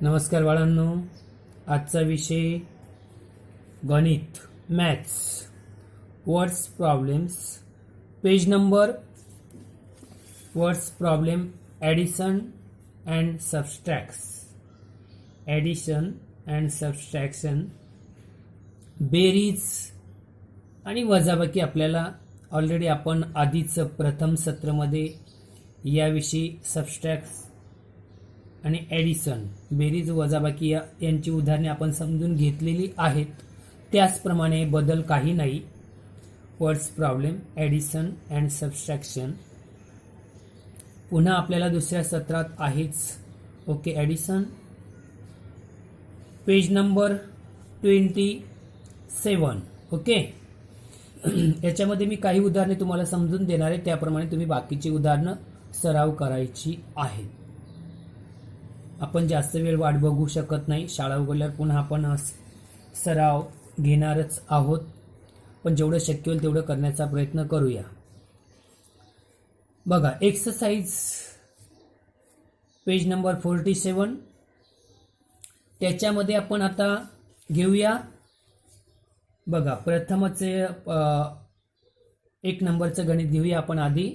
नमस्कार बाळांनो, आजचा विषय गणित maths words problems page number words problem addition and subtraction बेरीज आणि वजाबाकी आपल्याला ऑलरेडी आपण आधीच प्रथम सत्रामध्ये याविषयी सबस्ट्रॅक्ट आणि ॲडिशन बेरीज वजाबाकी यांची उदाहरणे आपण समजून घेतलेली आहेत. त्याचप्रमाणे बदल काही नाही. Words problem addition and subtraction पुन्हा आपल्याला दुसऱ्या सत्रात आहेच. Okay, addition page number 27. Okay, याच्यामध्ये मी काही उदाहरणे तुम्हाला समजून देणार आहे, त्याप्रमाणे तुम्ही बाकीची उदाहरणं सराव करायची आहेत. आपण जास्त वेळ वाट बघू शकत नाही. शाळा उघडल्यावर पुन्हा आपण सराव घेणारच आहोत, पण जेवढं शक्य होईल तेवढं करण्याचा प्रयत्न करूया. बघा, एक्सरसाइज पेज नंबर 47. त्याच्यामध्ये आपण आता घेऊया. बघा, प्रथमच 1 नंबरचं गणित घेऊया आपण. आधी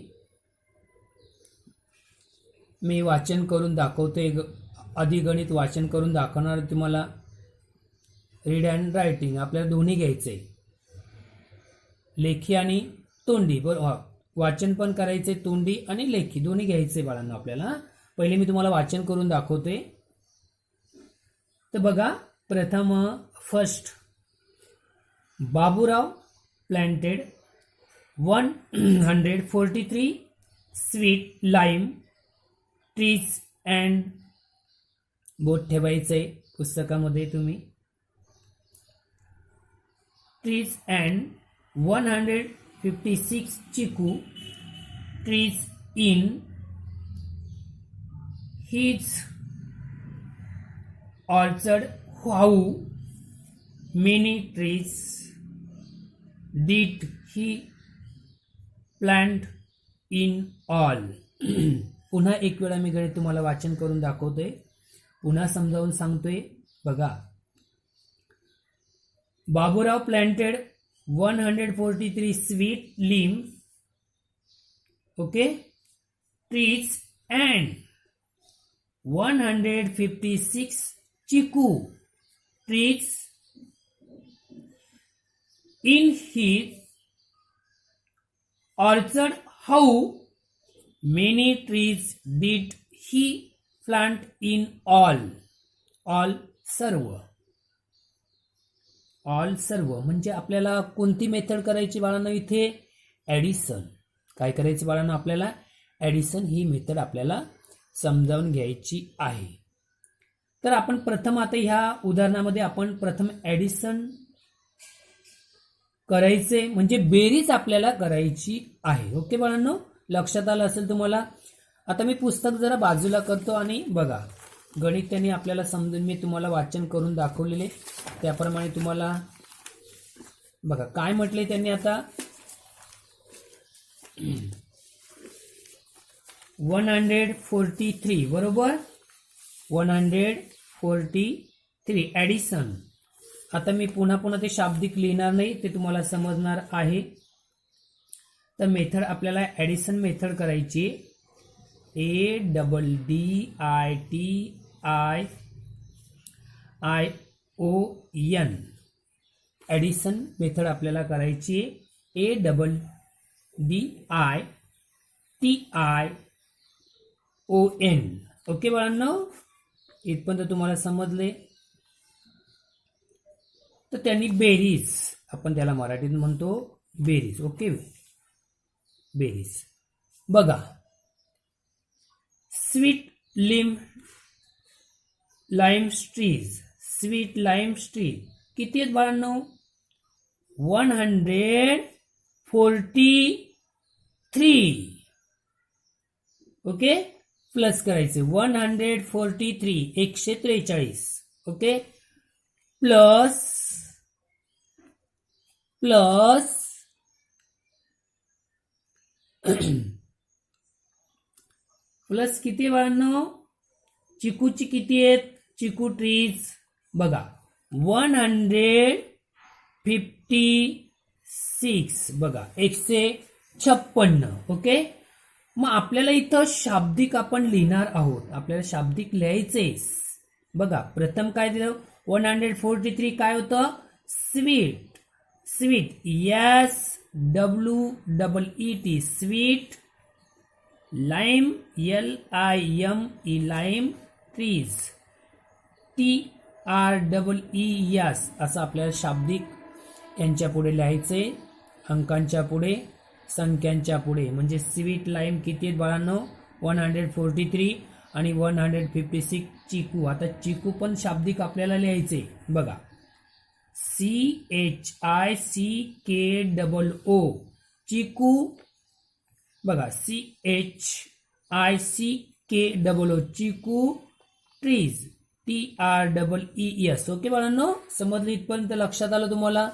मी वाचन करून दाखवतोय. आधी गणित वाचन करून दाखवणार तुम्हाला. रीड अँड रायटिंग आपल्याला दोन्ही घ्यायचंय, लेखी आणि तोंडी. बरोबर, वाचन पण करायचंय, तोंडी आणि लेखी दोन्ही घ्यायचंय बाळांनो आपल्याला. पहिले मी तुम्हाला वाचन करून दाखवतोय. तर बघा, प्रथम first, Baburao planted 143 sweet lime trees and बोट ठेवायचंय पुस्तकामध्ये तुम्ही. Trees and 156 chikoo trees in his orchard. How many trees did he plant in all. पुन्हा एक वेळा मी गणित तुम्हाला वाचन करून दाखवतोय, पुन्हा समजावून सांगतोय. बघा, बाबूराव प्लांटेड 143 स्वीट लिम, okay, trees and 156 chikoo trees in his orchard. How many trees did he plant in all. All सर्व. ऑल सर्व म्हणजे आपल्याला कोणती मेथड करायची बाळांनो इथे? ॲडिशन. काय करायची बाळांनो आपल्याला? ॲडिशन ही मेथड आपल्याला समजावून घ्यायची आहे. तर आपण प्रथम आता ह्या उदाहरणामध्ये आपण प्रथम ॲडिशन करायचे, म्हणजे बेरीज आपल्याला करायची आहे. ओके बाळांनो, लक्षात आलं असेल तुम्हाला. आता मी पुस्तक जरा बाजूला करतो आणि बघा, गणित त्यांनी आपल्याला समजून मी तुम्हाला वाचन करून दाखवलेले, त्याप्रमाणे तुम्हाला बघा काय म्हटले त्यांनी. आता 143 बरोबर, 143 ॲडिशन. आता मी पुन्हा ते शाब्दिक लिहिणार नाही, ते तुम्हाला समजणार आहे. तर मेथड आपल्याला ॲडिशन मेथड करायची. ADDITION ॲडिशन मेथड आपल्याला करायची. ADDITION. ओके बाळांनो, इथपर्यंत तुम्हाला समजले. तर त्यांनी बेरीज, आपण त्याला मराठीत म्हणतो बेरीज. ओके, बेरीज. बघा, sweet lime trees, sweet lime trees किती आहेत बाळांनो? 143. ओके, प्लस करायचे 143 143. ओके, प्लस प्लस किती बाळांनो? चिकूची किती आहेत? चिकू ट्रीज बघा 156 बघा 156. ओके, मग आपल्याला इथं शाब्दिक आपण लिहिणार आहोत. आपल्याला शाब्दिक लिहायचे बघा. प्रथम काय दिलं 143 काय होतं sweet. Sweet SWEET sweet. Lime LIME lime. Trees TREES असं आपल्याला शाब्दिक यांच्या पुढे लिहायचे, अंकांच्या पुढे संख्यांच्या पुढे. म्हणजे स्वीट लाईम किती आहेत बाळांनो 143 आणि 156 चिकू. आता चिकू पण शाब्दिक आपल्याला लिहायचे बघा CHICKOO चिकू बघा CHICKOO चिकू. Trees TREES. ओके बाळांनो, समजलं इथपर्यंत लक्षात आलं तुम्हाला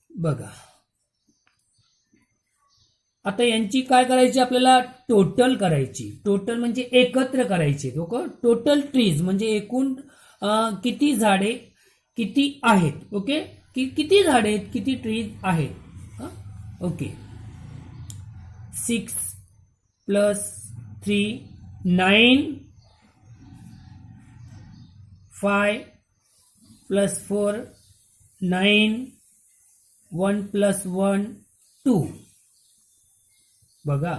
बघा. आता यांची काय करायची आपल्याला टोटल करायची. टोटल म्हणजे एकत्र करायची. टोटल ट्रीज म्हणजे एकूण किती झाडे किती आहेत. ओके, किती झाडे आहेत किती ट्रीज आहेत. ओके 6 + 3 9 5 + 4 9 1 + 1 2 बघा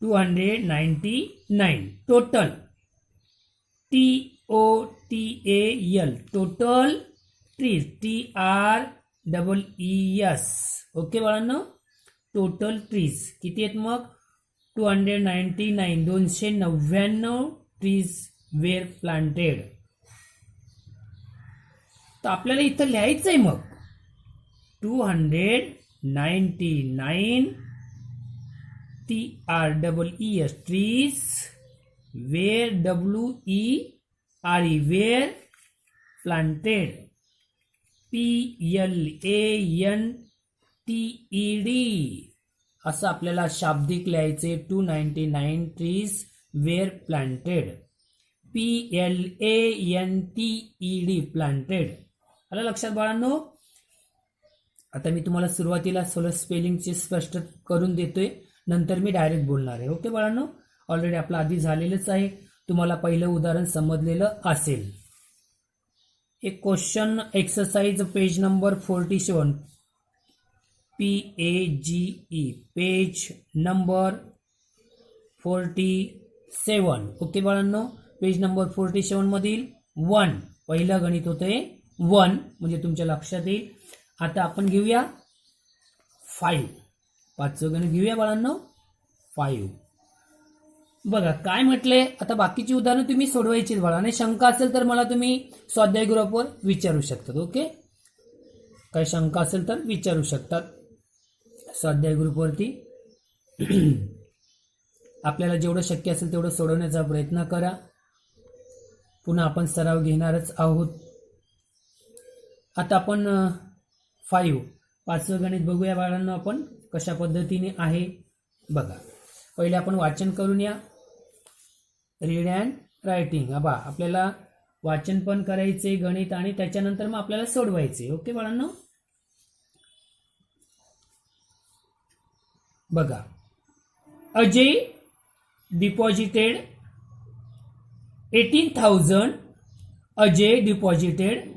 299 total TOTAL total trees TREES. Okay बाळांनो, टोटल ट्रीज किती आहेत मग 299 299 ट्रीज वेर प्लांटेड. तर आपल्याला इथं लिहायचंय मग 299 TREES trees were WERE were planted PLANTED असं आपल्याला शाब्दिक लिहायचे 299 trees were planted PLANTED planted. आलं लक्षात बाळांनो. आता मी तुम्हाला सुरुवातीला सोलर स्पेलिंगचे स्पष्ट करून देतोय, नंतर मी डायरेक्ट बोलणार आहे. ओके बाळांनो, ऑलरेडी आपलं आधी झालेलंच आहे, तुम्हाला पहिलं उदाहरण समजलेलं असेल. एक question exercise page number 47 PAGE page number 47. Okay बाळांनो, पेज नंबर 47 मधील 1 पहिलं गणित होते 1 म्हणजे तुमच्या लक्षात येईल. आता आपण घेऊया 5 पाचवं गणित घेऊया बाळांनो 5 बघा काय म्हटले. आता बाकीची उदाहरणं तुम्ही सोडवायची बाळांनो. शंका असेल तर मला तुम्ही स्वाध्याय ग्रुपवर विचारू शकतात. ओके, काही शंका असेल तर विचारू शकतात स्वाध्याय ग्रुपवरती. आपल्याला जेवढं शक्य असेल तेवढं सोडवण्याचा प्रयत्न करा. पुन्हा आपण सराव घेणारच आहोत. आता आपण 5 पाचवं गणित बघूया बाळांनो आपण कशा पद्धतीने आहे बघा. पहिले आपण वाचन करून या. Read and writing. बा आपल्याला वाचन पण करायचे गणित आणि त्याच्यानंतर मग आपल्याला सोडवायचे. ओके बाळांनो बघा. Ajay deposited 18,000. Ajay deposited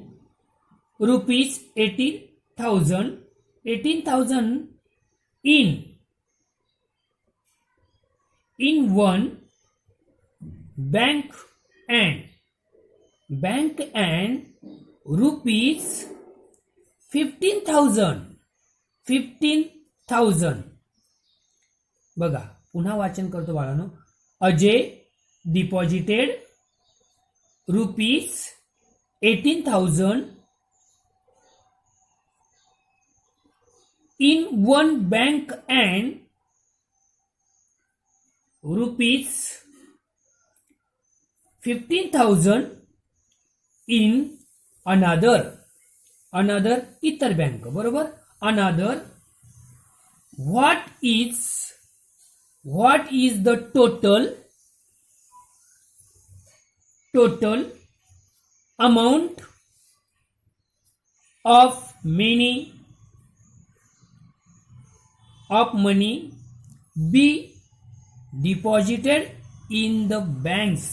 rupees 18,000 in one bank and rupees 15,000 बघा पुन्हा वाचन करतो बाळांनो. Ajay deposited rupees 18,000 in one bank and rupees 15,000 in another इतर बँक. बरोबर, another what is the total amount of money be deposited in the banks.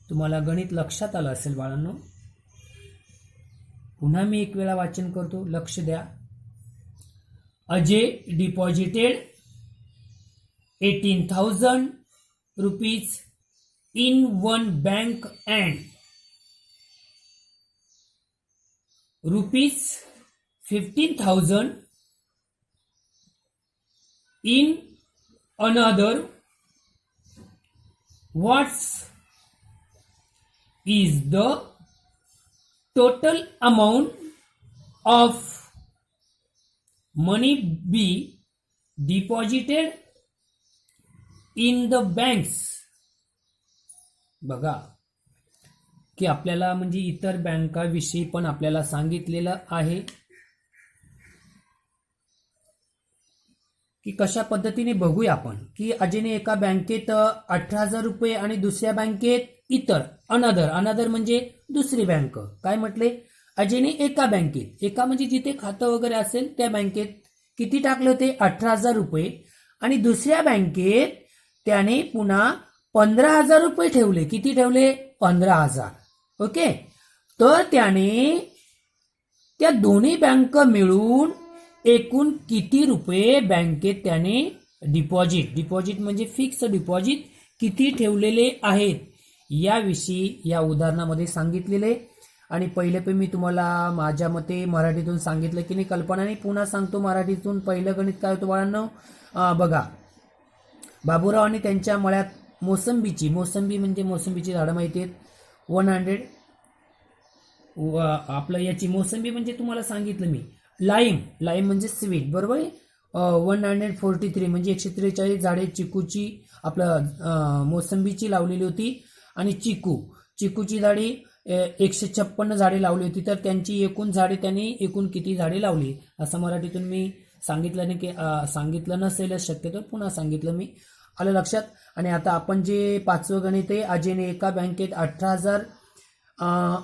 तुम्हाला गणित लक्षात आलं असेल बाळांनो. पुन्हा मी एक वेळा वाचन करतो, लक्ष द्या. Ajay deposited 18,000 rupees in one bank and rupees 15,000 in another. What is the total amount of money be deposited in the banks? बघा की आपल्याला म्हणजे इतर बँकाविषयी पण आपल्याला सांगितलेलं आहे की कशा पद्धतीने बघूया आपण की अजयने एका बँकेत 18,000 रुपये आणि दुसऱ्या बँकेत इतर अनदर म्हणजे दुसरी बँक. काय म्हटले? अजयने एका बँकेत, एका म्हणजे जिथे खातं वगैरे असेल त्या बँकेत किती टाकले होते? 18,000 रुपये. आणि दुसऱ्या बँकेत त्याने पुन्हा 15,000 रुपये ठेवले. किती ठेवले? 15,000. ओके. तर त्याने त्या दोन्ही बँक मिळून एकूण किती रुपये बँकेत त्याने डिपॉझिट म्हणजे फिक्स डिपॉझिट किती ठेवलेले आहेत याविषयी या उदाहरणामध्ये सांगितलेले. आणि पहिले पण मी तुम्हाला माझ्या मते मराठीतून सांगितलं की नाही कल्पनाने, पुन्हा सांगतो मराठीतून. पहिलं गणित काय होतं बाळांनो? बघा, बाबूराव आणि त्यांच्या मळ्यात मोसंबी म्हणजे मोसंबीची झाडं माहिती आहेत. 100 आपलं याची मोसंबी म्हणजे तुम्हाला सांगितलं मी. लाईम म्हणजे स्वीट, बरोबर आहे. 143 म्हणजे 143 झाडे चिकूची आपलं मोसंबीची लावलेली होती. आणि चिकूची झाडे 156 झाडे लावली होती. तर त्यांची एकूण झाडे त्यांनी एकूण किती झाडे लावली असं मराठीतून मी सांगितलं नाही की सांगितलं नसेलच शक्यतो, पुन्हा सांगितलं मी. आलं लक्षात? आणि आता आपण जे पाचवं गणित आहे, अजयने एका बँकेत 18,000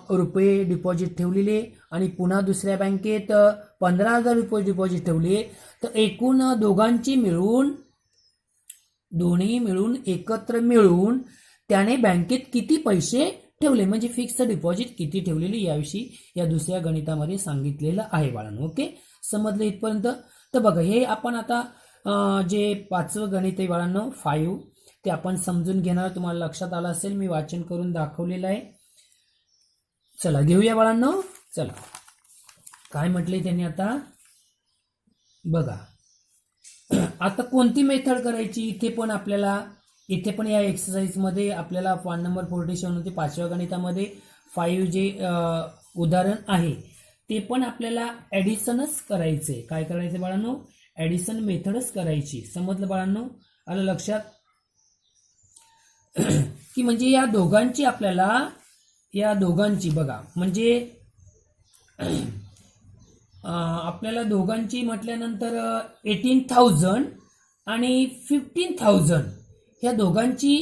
रुपये डिपॉझिट ठेवलेले आणि पुन्हा दुसऱ्या बँकेत 15,000 रुपये डिपॉझिट ठेवले. तर एकूण दोन्ही मिळून एकत्र मिळून त्याने बँकेत किती पैसे ठेवले म्हणजे फिक्स डिपॉझिट किती ठेवलेली याविषयी या दुसऱ्या गणितामध्ये सांगितलेलं आहे बाळांनो. ओके, समजलं इथपर्यंत? तर बघा, हे आपण आता जे पाचवं गणित आहे बाळांनो 5 ते आपण समजून घेणार. तुम्हाला लक्षात आलं असेल, मी वाचन करून दाखवलेलं आहे. चला घेऊया बाळांनो. चला, काय म्हटले त्यांनी आता बघा. आता कोणती मेथड करायची इथे पण या एक्सरसाइजमध्ये आपल्याला पॉईंट नंबर 47 होते पाचव्या गणितामध्ये 5 जे उदाहरण आहे ते पण आपल्याला ऍडिशनच करायचे. काय करायचे बाळांनो? ऍडिशन मेथडच करायची. समजलं बाळांनो? आलं लक्षात? की म्हणजे या दोघांची बघा म्हणजे आपल्याला दोघांची म्हटल्यानंतर 18,000 आणि 15,000 ह्या दोघांची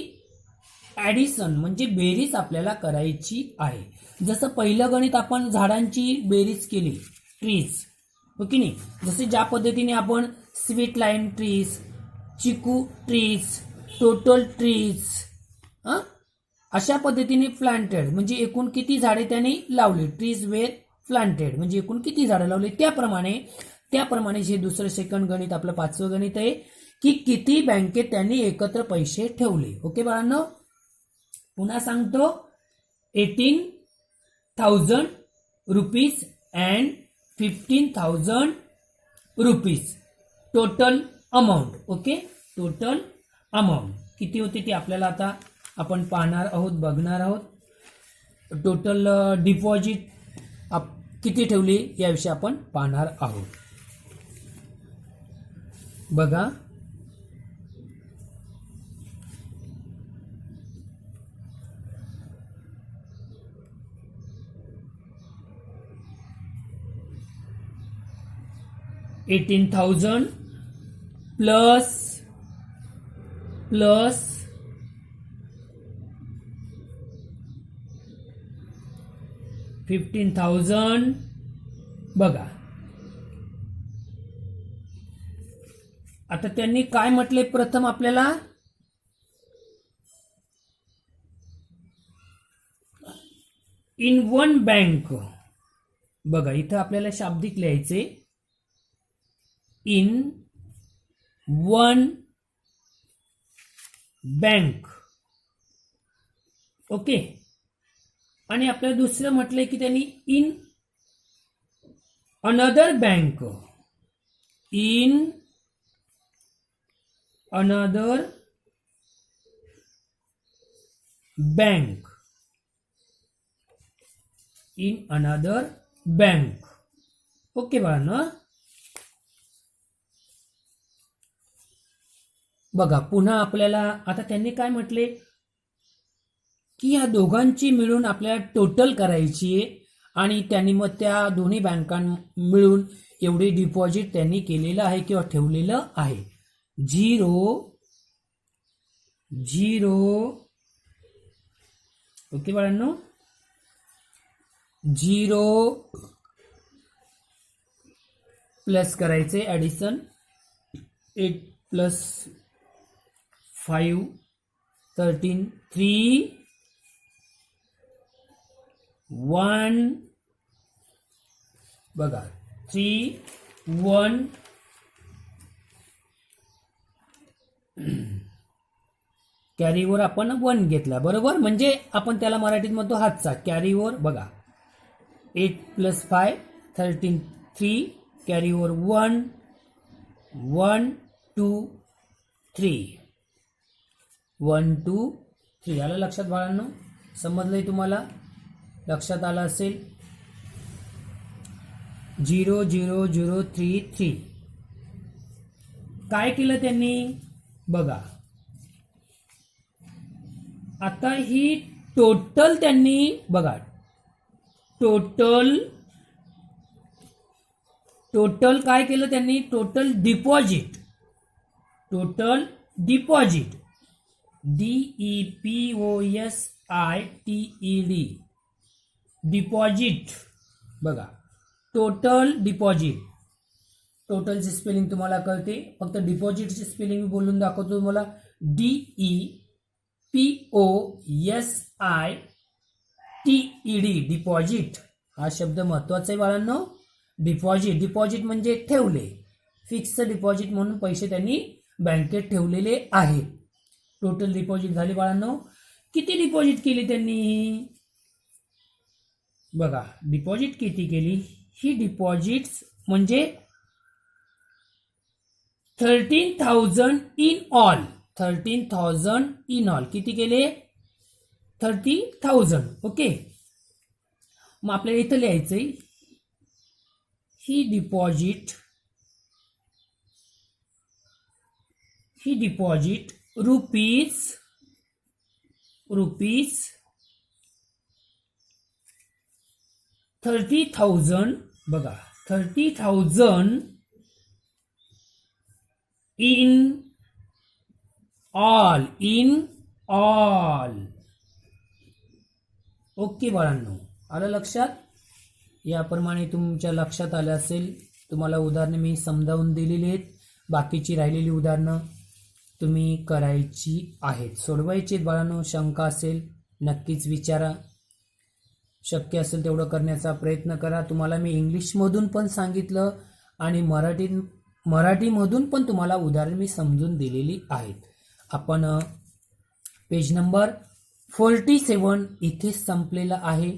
ऍडिशन म्हणजे बेरीज आपल्याला करायची आहे. जसं पहिलं गणित आपण झाडांची बेरीज केली, ट्रीज, हो की नाही? जसे ज्या पद्धतीने आपण स्वीट लाईम ट्रीज, चिकू ट्रीज, टोटल ट्रीज, अशा पद्धतीने प्लांटेड म्हणजे एकूण किती झाडे त्याने लावली, ट्रीज वेर प्लांटेड म्हणजे एकूण किती झाडं लावली, त्याप्रमाणे हे दुसरं सेकंड गणित आपलं पाचवं गणित आहे की किती बँकेत त्यांनी एकत्र पैसे ठेवले. ओके बाळांनो, पुन्हा सांगतो. 18,000 rupees and 15,000 rupees total amount. Okay, total amount किती होते ते आपल्याला आता आपण पाहणार आहोत, बघणार आहोत. टोटल डिपॉझिट किती ठेवली याविषयी आपण पाहणार आहोत. बघा, 18,000 प्लस 15,000 बघा. आता त्यांनी काय म्हटले प्रथम आपल्याला, इन वन बँक. बघा इथं आपल्याला शाब्दिक लिहायचे, इन वन बँक. ओके. आणि आपल्याला दुसरं म्हटलंय की त्यांनी in another bank, in another bank, in another bank. Okay बाळांनो. बघा पुन्हा आपल्याला आता त्यांनी काय म्हटले की या दोघांची मिळून आपल्याला टोटल करायची आहे आणि त्यांनी मग त्या दोन्ही बँकां मिळून एवढे डिपॉझिट त्यांनी केलेलं आहे किंवा ठेवलेलं आहे. 0 ओके बाळांनो. 0 प्लस करायचे ॲडिशन, 8 प्लस 5 13 3 1 बघा 3 1 कॅरीवर आपण 1 घेतला बरोबर, म्हणजे आपण त्याला मराठीत म्हणतो हातचा कॅरीवर. बघा 8 प्लस 5 13 3 कॅरीवर 1 1 2 3 1 2 3. आलं लक्षात बाळांनो? समजलंय तुम्हाला? लक्षात आलं असेल. 0 0 0 3 3. काय केलं त्यांनी बघा, आता ही टोटल त्यांनी बघा टोटल काय केलं त्यांनी, टोटल डिपॉझिट DEPOSITED डिपॉझिट. बघा टोटल डिपॉझिट, टोटलची स्पेलिंग तुम्हाला कळते, फक्त डिपॉझिटची स्पेलिंग मी बोलून दाखवतो तुम्हाला. DEPOSITED deposit. हा शब्द महत्वाचा आहे बाळांनो. डिपॉझिट म्हणजे ठेवले, फिक्स डिपॉझिट म्हणून पैसे त्यांनी बँकेत ठेवलेले आहेत. टोटल डिपॉझिट झाले बाळांनो. किती डिपॉझिट केली त्यांनी बघा, डिपॉझिट किती केली, ही डिपॉझिट म्हणजे 13,000 इन ऑल. 13,000 इन ऑल किती केले, 30,000. ओके. मग आपल्याला इथं लिहायचंय ही डिपॉझिट रुपीज 30,000. बघा 30,000 इन ऑल. ओके बाळांनो, आलं लक्षात? याप्रमाणे तुमच्या लक्षात आलं असेल. तुम्हाला उदाहरणे मी समजावून दिलेली आहेत, बाकीची राहिलेली उदाहरणं तुम्ही करायची आहेत, सोडवायची आहेत बाळांनो. शंका असेल नक्कीच विचारा, शक्य असेल तेवढं करण्याचा प्रयत्न करा. तुम्हाला मी इंग्लिशमधून पण सांगितलं आणि मराठीमधून पण तुम्हाला उदाहरण मी समजून दिलेली आहेत. आपण पेज नंबर 47 इथे संपलेला आहे.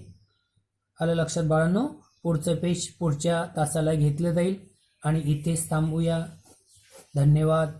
आलं लक्षात बाळांनो? पुढचं पेज पुढच्या तासाला घेतलं जाईल आणि इथेच थांबूया. धन्यवाद.